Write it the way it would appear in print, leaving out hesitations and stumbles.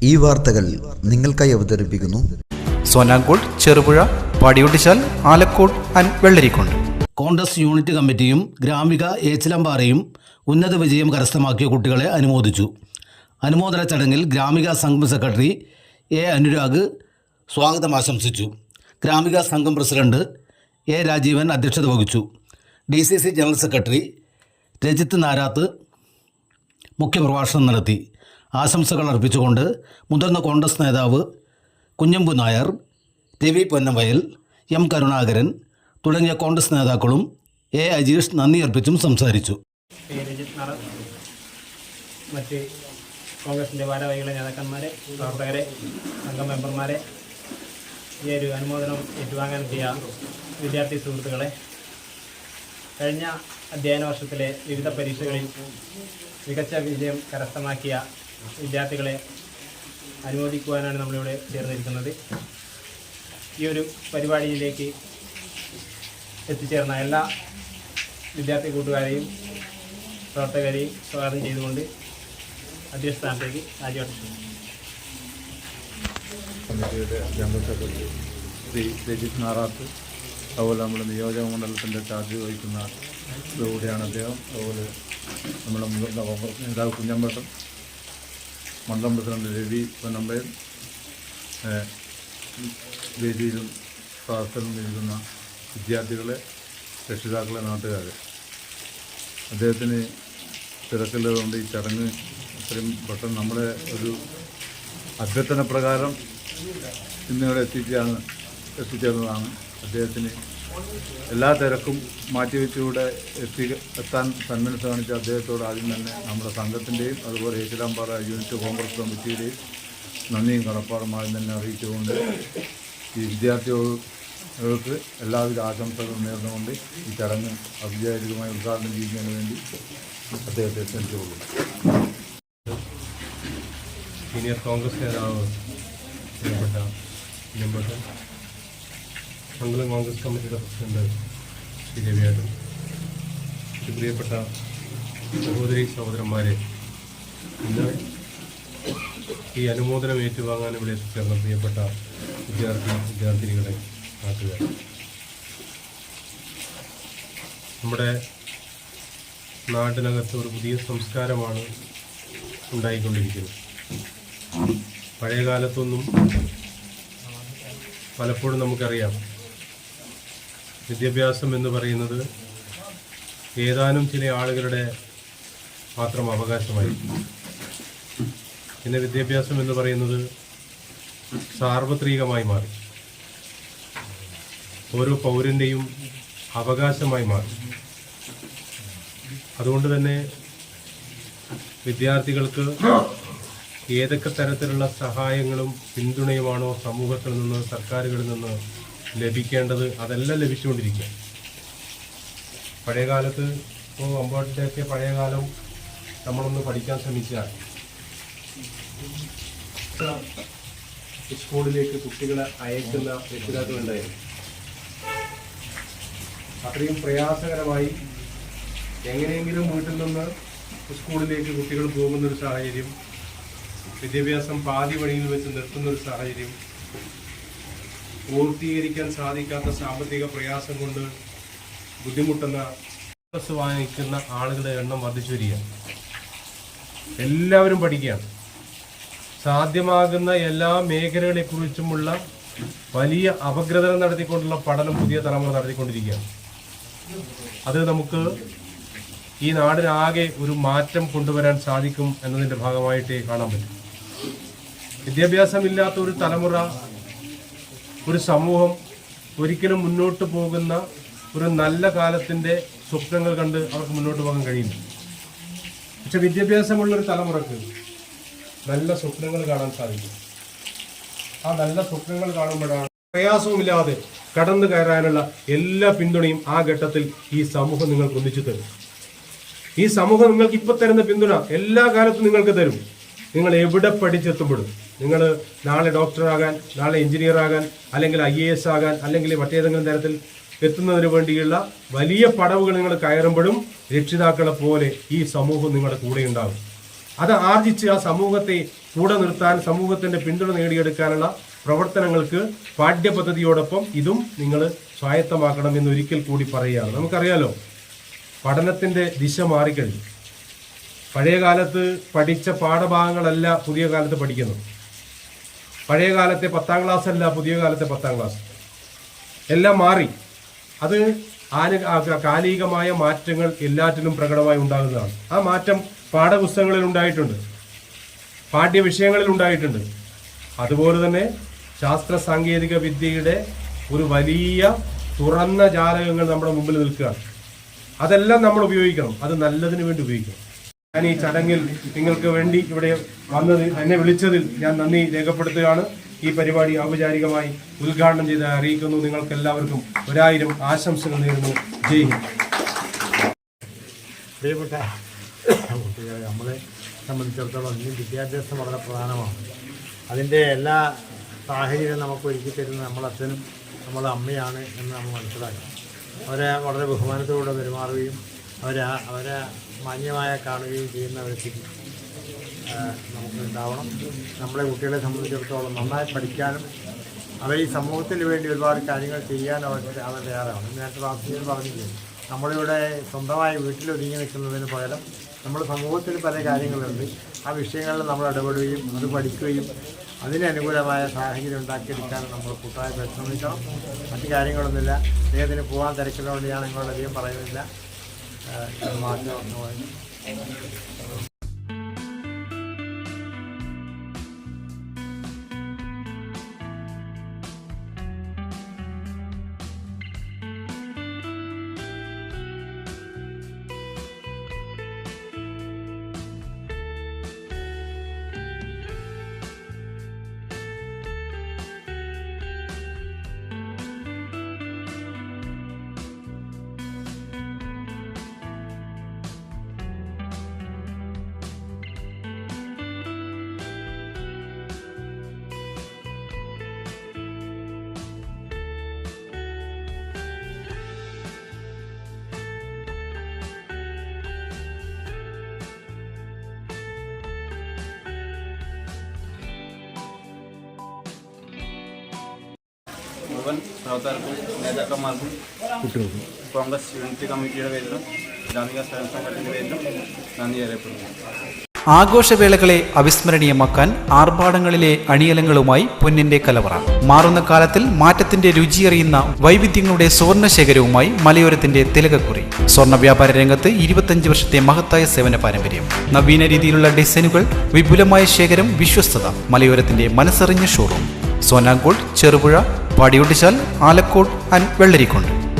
ഈ വാർത്തകൾ നിങ്ങൾക്കായി അവതരിപ്പിക്കുന്നു സോനാങ്കോട്, ചെറുപുഴ, പാടിയൊട്ടിച്ചാൽ, ആലക്കോട് ആൻഡ് വെള്ളരിക്കുണ്ട്. കോൺഗ്രസ് യൂണിറ്റ് കമ്മിറ്റിയും ഗ്രാമിക ഏച്ചിലമ്പാറയും ഉന്നത വിജയം കരസ്ഥമാക്കിയ കുട്ടികളെ അനുമോദിച്ചു. അനുമോദന ചടങ്ങിൽ ഗ്രാമിക സംഘം സെക്രട്ടറി എ അനുരാഗ് സ്വാഗതം ആശംസിച്ചു. ഗ്രാമിക സംഘം പ്രസിഡന്റ് എ രാജീവൻ അധ്യക്ഷത വഹിച്ചു. DCC ജനറൽ സെക്രട്ടറി രജിത്ത് നാരാത്ത് മുഖ്യപ്രഭാഷണം നടത്തി. ആശംസകൾ അർപ്പിച്ചുകൊണ്ട് മുതിർന്ന കോൺഗ്രസ് നേതാവ് കുഞ്ഞമ്പു നായർ, രവി പൊന്നവയൽ, M കരുണാകരൻ തുടങ്ങിയ കോൺഗ്രസ് നേതാക്കളും A അജീഷ് നന്ദി അർപ്പിച്ചും സംസാരിച്ചു. മറ്റ് കോൺഗ്രസിൻ്റെ ഭാരവാഹികളെ, നേതാക്കന്മാരെ, പ്രവർത്തകരെ, സംഘം മെമ്പർമാരെ, ഈ ഒരു അനുമോദനം ഏറ്റുവാങ്ങാനെത്തിയ വിദ്യാർത്ഥി സുഹൃത്തുക്കളെ, കഴിഞ്ഞ അധ്യയന വർഷത്തിലെ വിവിധ പരീക്ഷകളിൽ മികച്ച വിജയം കരസ്ഥമാക്കിയ വിദ്യാർത്ഥികളെ അനുമോദിക്കുവാനാണ് നമ്മളിവിടെ ചേർന്നിരിക്കുന്നത്. ഈ ഒരു പരിപാടിയിലേക്ക് എത്തിച്ചേർന്ന എല്ലാ വിദ്യാർത്ഥി കൂട്ടുകാരെയും പ്രവർത്തകരെയും സ്വാഗതം ചെയ്തുകൊണ്ട് അധ്യക്ഷ സ്ഥാനത്തേക്ക് രാജിവെച്ചു. കമ്മിറ്റിയുടെ ജനറൽ സെക്രട്ടറി ശ്രീ രജിത് നാറാത്ത്, അതുപോലെ നമ്മുടെ നിയോജക മണ്ഡലത്തിൻ്റെ ചാർജ് വഹിക്കുന്ന കൂടിയാണ് അദ്ദേഹം. അതുപോലെ നമ്മുടെ മുതിർന്ന കോൺഗ്രസ് നേതാവ് കുഞ്ഞമ്പേട്ടൻ, മണ്ഡലം പ്രസിഡന്റ് രവി പൊന്നമ്പയൻ, വേദിയിലും സദസ്സിലും ഇരിക്കുന്ന വിദ്യാർത്ഥികളെ, രക്ഷിതാക്കളെ, നാട്ടുകാരെ, അദ്ദേഹത്തിന് തിരക്കുള്ളതുകൊണ്ട് ഈ ചടങ്ങ് ഇത്രയും പെട്ടെന്ന് നമ്മുടെ ഒരു അഭ്യർത്ഥന പ്രകാരം ഇന്നിവിടെ എത്തിച്ചേർന്നതാണ്. അദ്ദേഹത്തിന് എല്ലാ തിരക്കും മാറ്റിവെച്ചുകൂടെ എത്താൻ സന്മനസ് കാണിച്ച അദ്ദേഹത്തോട് ആദ്യം തന്നെ നമ്മുടെ സംഘത്തിൻ്റെയും അതുപോലെ ഏച്ചിലമ്പാറ യൂണിറ്റ് കോൺഗ്രസ് കമ്മിറ്റിയുടെയും നന്ദിയും കടപ്പാടുമായി തന്നെ അറിയിച്ചുകൊണ്ട് ഈ വിദ്യാർത്ഥികൾക്ക് എല്ലാവിധ ആശംസകളും നേർന്നുകൊണ്ട് ഈ ചടങ്ങ് ഔപചാരികമായി ഉദ്ഘാടനം ചെയ്യുന്നതിന് വേണ്ടി അദ്ദേഹത്തെ ക്ഷണിച്ചുകൊള്ളുന്നു. സീനിയർ കോൺഗ്രസ് നേതാവ് പ്രിയപ്പെട്ട കുഞ്ഞമ്പേട്ടൻ, മണ്ഡലം കോൺഗ്രസ് കമ്മിറ്റിയുടെ പ്രസിഡന്റ് ശ്രീ രവിയേട്ടൻ, പ്രിയപ്പെട്ട സഹോദരി സഹോദരന്മാരെ, ഇന്ന് ഈ അനുമോദനം ഏറ്റുവാങ്ങാൻ ഇവിടെ എത്തിച്ചേർന്ന പ്രിയപ്പെട്ട വിദ്യാർത്ഥിനികളെ, നാട്ടുകാർ, നമ്മുടെ നാട്ടിനകത്ത് ഒരു പുതിയ സംസ്കാരമാണ് ഉണ്ടായിക്കൊണ്ടിരിക്കുന്നത്. പഴയ കാലത്തൊന്നും പലപ്പോഴും നമുക്കറിയാം, വിദ്യാഭ്യാസം എന്ന് പറയുന്നത് ഏതാനും ചില ആളുകളുടെ മാത്രം അവകാശമായിരിക്കും. പിന്നെ വിദ്യാഭ്യാസം എന്ന് പറയുന്നത് സാർവത്രികമായി മാറി, ഓരോ പൗരൻ്റെയും അവകാശമായി മാറി. അതുകൊണ്ട് തന്നെ വിദ്യാർത്ഥികൾക്ക് ഏതൊക്കെ തരത്തിലുള്ള സഹായങ്ങളും പിന്തുണയുമാണോ സമൂഹത്തിൽ നിന്ന്, സർക്കാരുകളിൽ നിന്ന് ലഭിക്കേണ്ടത്, അതെല്ലാം ലഭിച്ചുകൊണ്ടിരിക്കുക. പഴയകാലത്ത് ഇപ്പോൾ അമ്പോഴത്തേക്ക് പഴയകാലം നമ്മളൊന്ന് പഠിക്കാൻ ശ്രമിച്ചാൽ സ്കൂളിലേക്ക് കുട്ടികളെ അയക്കുന്ന രക്ഷിതാക്കളുണ്ടായിരുന്നു. അത്രയും പ്രയാസകരമായി എങ്ങനെയെങ്കിലും വീട്ടിൽ നിന്ന് സ്കൂളിലേക്ക് കുട്ടികൾ പോകുന്നൊരു സാഹചര്യം, വിദ്യാഭ്യാസം പാതി വഴിയിൽ വെച്ച് നിർത്തുന്നൊരു സാഹചര്യം, പൂർത്തീകരിക്കാൻ സാധിക്കാത്ത സാമ്പത്തിക പ്രയാസം കൊണ്ട് ബുദ്ധിമുട്ടുന്ന ബസ് വാങ്ങിക്കുന്ന ആളുകളുടെ എണ്ണം വർദ്ധിച്ചു വരികയാണ്. എല്ലാവരും പഠിക്കുകയാണ്. സാധ്യമാകുന്ന എല്ലാ മേഖലകളെക്കുറിച്ചുമുള്ള വലിയ അപഗ്രഥനം നടത്തിക്കൊണ്ടുള്ള പഠനം പുതിയ തലമുറ നടത്തിക്കൊണ്ടിരിക്കുകയാണ്. അത് നമുക്ക് ഈ നാടിനാകെ ഒരു മാറ്റം കൊണ്ടുവരാൻ സാധിക്കും എന്നതിൻ്റെ ഭാഗമായിട്ടേ കാണാൻ പറ്റും. വിദ്യാഭ്യാസമില്ലാത്ത ഒരു തലമുറ, ഒരു സമൂഹം ഒരിക്കലും മുന്നോട്ട് പോകുന്ന ഒരു നല്ല കാലത്തിൻ്റെ സ്വപ്നങ്ങൾ കണ്ട് അവർക്ക് മുന്നോട്ട് പോകാൻ കഴിയില്ല. പക്ഷെ വിദ്യാഭ്യാസമുള്ളൊരു തലമുറക്ക് നല്ല സ്വപ്നങ്ങൾ കാണാൻ സാധിക്കും. ആ നല്ല സ്വപ്നങ്ങൾ കാണുമ്പോഴാണ് പ്രയാസവുമില്ലാതെ കടന്നു കയറാനുള്ള എല്ലാ പിന്തുണയും ആ ഘട്ടത്തിൽ ഈ സമൂഹം നിങ്ങൾക്ക് ഒന്നിച്ചു തരും. ഈ സമൂഹം നിങ്ങൾക്ക് ഇപ്പം തരുന്ന പിന്തുണ എല്ലാ കാലത്തും നിങ്ങൾക്ക് തരും. നിങ്ങൾ എവിടെ പഠിച്ചെത്തുമ്പോഴും, നിങ്ങൾ നാളെ ഡോക്ടറാകാൻ, നാളെ എഞ്ചിനീയർ ആകാൻ, അല്ലെങ്കിൽ IAS ആകാൻ, അല്ലെങ്കിൽ മറ്റേതെങ്കിലും തരത്തിൽ എത്തുന്നതിന് വേണ്ടിയുള്ള വലിയ പടവുകൾ നിങ്ങൾ കയറുമ്പോഴും രക്ഷിതാക്കളെ പോലെ ഈ സമൂഹം നിങ്ങളുടെ കൂടെ ഉണ്ടാകും. അത് ആർജിച്ച് ആ സമൂഹത്തെ കൂടെ നിർത്താൻ, സമൂഹത്തിന്റെ പിന്തുണ നേടിയെടുക്കാനുള്ള പ്രവർത്തനങ്ങൾക്ക് പാഠ്യപദ്ധതിയോടൊപ്പം ഇതും നിങ്ങൾ സ്വായത്തമാക്കണം എന്ന് ഒരിക്കൽ കൂടി പറയുകയാണ്. നമുക്കറിയാലോ, പഠനത്തിന്റെ ദിശ മാറിക്കഴിഞ്ഞു. പഴയ കാലത്ത് പഠിച്ച പാഠഭാഗങ്ങളല്ല പുതിയ കാലത്ത് പഠിക്കുന്നത്. പഴയ കാലത്തെ 10ാം ക്ലാസ് അല്ല പുതിയ കാലത്തെ 10ാം ക്ലാസ്. എല്ലാം മാറി. അത് കാലികമായ മാറ്റങ്ങൾ എല്ലാറ്റിലും പ്രകടമായി ഉണ്ടാകുന്നതാണ്. ആ മാറ്റം പാഠപുസ്തകങ്ങളിൽ ഉണ്ടായിട്ടുണ്ട്, പാഠ്യവിഷയങ്ങളിൽ ഉണ്ടായിട്ടുണ്ട്. അതുപോലെ തന്നെ ശാസ്ത്ര സാങ്കേതിക വിദ്യയുടെ ഒരു വലിയ തുറന്ന ജാലകങ്ങൾ നമ്മുടെ മുമ്പിൽ നിൽക്കുകയാണ്. അതെല്ലാം നമ്മൾ ഉപയോഗിക്കണം, അത് നല്ലതിന് വേണ്ടി ഉപയോഗിക്കണം. ഞാൻ ഈ ചടങ്ങിൽ നിങ്ങൾക്ക് വേണ്ടി ഇവിടെ വന്നത്, എന്നെ വിളിച്ചതിൽ ഞാൻ നന്ദി രേഖപ്പെടുത്തുകയാണ്. ഈ പരിപാടി ഔപചാരികമായി ഉദ്ഘാടനം ചെയ്ത് അറിയിക്കുന്നു. നിങ്ങൾക്ക് എല്ലാവർക്കും 1000 ആശംസകൾ നേരുന്നു. ജയ് ഹിന്ദ്. പ്രിയപ്പെട്ട കുട്ടികളെ, നമ്മളെ സംബന്ധിച്ചിടത്തോളം ഇന്ന് വിദ്യാഭ്യാസം വളരെ പ്രധാനമാണ്. അതിൻ്റെ എല്ലാ സാഹചര്യവും നമുക്ക് ഒരുക്കി തരുന്നത് നമ്മളച്ഛനും നമ്മളെ അമ്മയാണ് എന്ന് നമ്മൾ മനസ്സിലാക്കണം. അവരെ വളരെ ബഹുമാനത്തോടെ പെരുമാറുകയും അവരെ മാന്യമായ കാണുകയും ചെയ്യുന്ന ഒരു സ്ഥിതി നമുക്കുണ്ടാവണം. നമ്മളെ കുട്ടികളെ സംബന്ധിച്ചിടത്തോളം നന്നായി പഠിക്കാനും അവർ ഈ സമൂഹത്തിന് വേണ്ടി ഒരുപാട് കാര്യങ്ങൾ ചെയ്യാനും അവർ തയ്യാറാണ്. നേരത്തെ വാസ്തവത്തിൽ പറഞ്ഞില്ലേ, നമ്മളിവിടെ സ്വന്തമായി വീട്ടിലൊതുങ്ങി നിൽക്കുന്നതിന് പകരം നമ്മൾ സമൂഹത്തിൽ പല കാര്യങ്ങളുണ്ട്. ആ വിഷയങ്ങളിൽ നമ്മൾ ഇടപെടുകയും അത് പഠിക്കുകയും അതിനനുകൂലമായ സാഹചര്യം ഉണ്ടാക്കിയെടുക്കാൻ നമ്മൾ കൂട്ടായി പരിശ്രമിക്കണം. മറ്റു കാര്യങ്ങളൊന്നുമില്ല. അദ്ദേഹത്തിന് പോകാൻ തിരക്കിനോട് ഞാൻ നിങ്ങളധികം പറയുന്നില്ല. മുഴുവൻ പ്രവർത്തകർക്കും നേതാക്കന്മാർക്കും കോൺഗ്രസ് യൂണിറ്റ് കമ്മിറ്റിയുടെ പേരിലും ഗ്രാമിക സ്വയം സംഘടനയുടെ പേരിലും നന്ദി അറിയപ്പെടുന്നു. ആഘോഷവേളകളെ അവിസ്മരണീയമാക്കാൻ ആർഭാടങ്ങളിലെ അണിയലങ്ങളുമായി പൊന്നിന്റെ കലവറ. മാറുന്ന കാലത്തിൽ മാറ്റത്തിന്റെ രുചിയറിയുന്ന വൈവിധ്യങ്ങളുടെ സുവർണശേഖരവുമായി മലയോരത്തിന്റെ തിലകക്കുറി. സ്വർണ്ണ വ്യാപാര രംഗത്ത് 25 വർഷത്തെ മഹത്തായ സേവന പാരമ്പര്യം. നവീന രീതിയിലുള്ള ഡിസൈനുകൾ, വിപുലമായ ശേഖരം, വിശ്വസ്തത. മലയോരത്തിന്റെ മനസ്സറിഞ്ഞ ഷോറൂം. സോനാങ്കോട്, ചെറുപുഴ, പാടിയൊട്ടിച്ചാൽ, ആലക്കോട് ആൻഡ് വെള്ളരിക്കുണ്ട്.